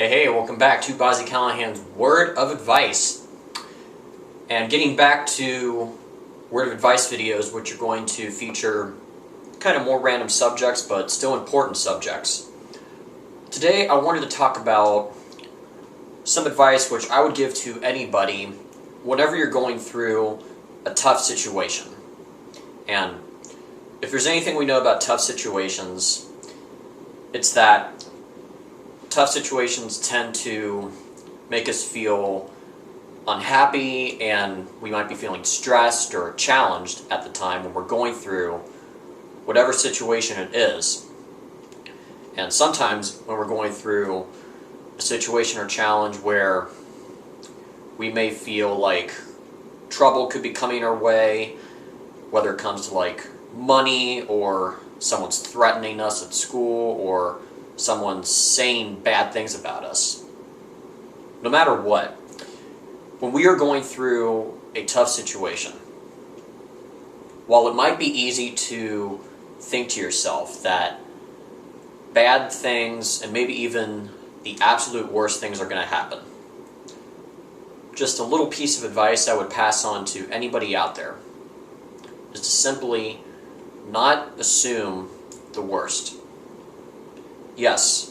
Hey, welcome back to Bobb-z Callahan's Word of Advice. And getting back to Word of Advice videos, which are going to feature kind of more random subjects, but still important subjects. Today I wanted to talk about some advice which I would give to anybody whenever you're going through a tough situation. And if there's anything we know about tough situations, it's that tough situations tend to make us feel unhappy, and we might be feeling stressed or challenged at the time when we're going through whatever situation it is. And sometimes when we're going through a situation or challenge where we may feel like trouble could be coming our way, whether it comes to like money, or someone's threatening us at school, or someone's saying bad things about us. No matter what, when we are going through a tough situation, while it might be easy to think to yourself that bad things and maybe even the absolute worst things are going to happen, just a little piece of advice I would pass on to anybody out there is to simply not assume the worst. Yes,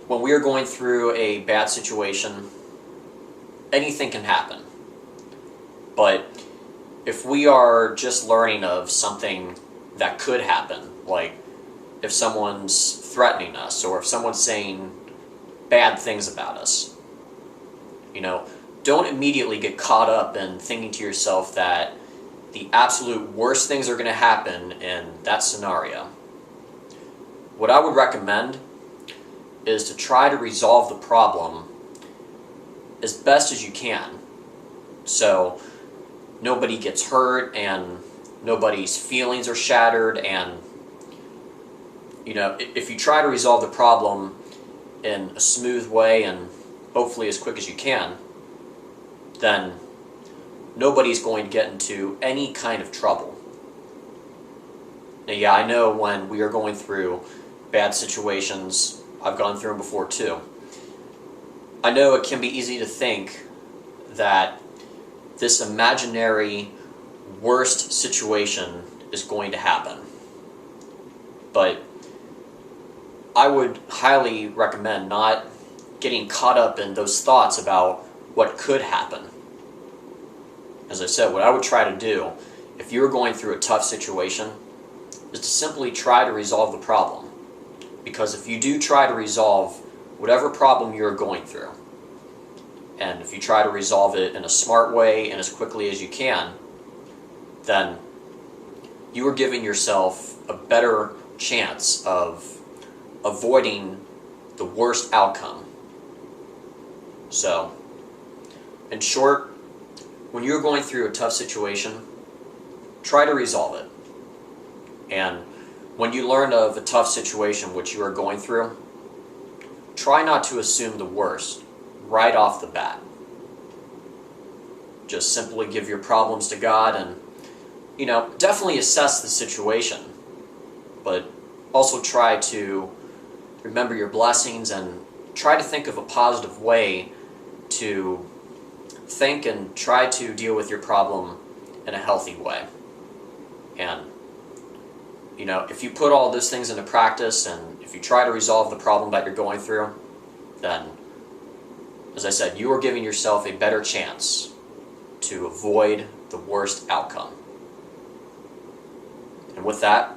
when we are going through a bad situation, anything can happen. But if we are just learning of something that could happen, like if someone's threatening us or if someone's saying bad things about us, don't immediately get caught up in thinking to yourself that the absolute worst things are going to happen in that scenario. What I would recommend is to try to resolve the problem as best as you can, so nobody gets hurt and nobody's feelings are shattered. And if you try to resolve the problem in a smooth way and hopefully as quick as you can, then nobody's going to get into any kind of trouble. Now, yeah, I know when we are going through bad situations, I've gone through them before too, I know it can be easy to think that this imaginary worst situation is going to happen. But I would highly recommend not getting caught up in those thoughts about what could happen. As I said, what I would try to do if you're going through a tough situation is to simply try to resolve the problem. Because if you do try to resolve whatever problem you're going through, and if you try to resolve it in a smart way and as quickly as you can, then you are giving yourself a better chance of avoiding the worst outcome. So, in short, when you're going through a tough situation, try to resolve it. And when you learn of a tough situation which you are going through, try not to assume the worst right off the bat. Just simply give your problems to God and, definitely assess the situation. But also try to remember your blessings and try to think of a positive way to think and try to deal with your problem in a healthy way. And if you put all those things into practice and if you try to resolve the problem that you're going through, then, as I said, you are giving yourself a better chance to avoid the worst outcome. And with that,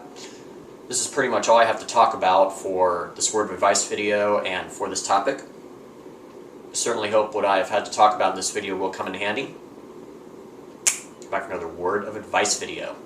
this is pretty much all I have to talk about for this word of advice video and for this topic. I certainly hope what I have had to talk about in this video will come in handy. Back for another word of advice video.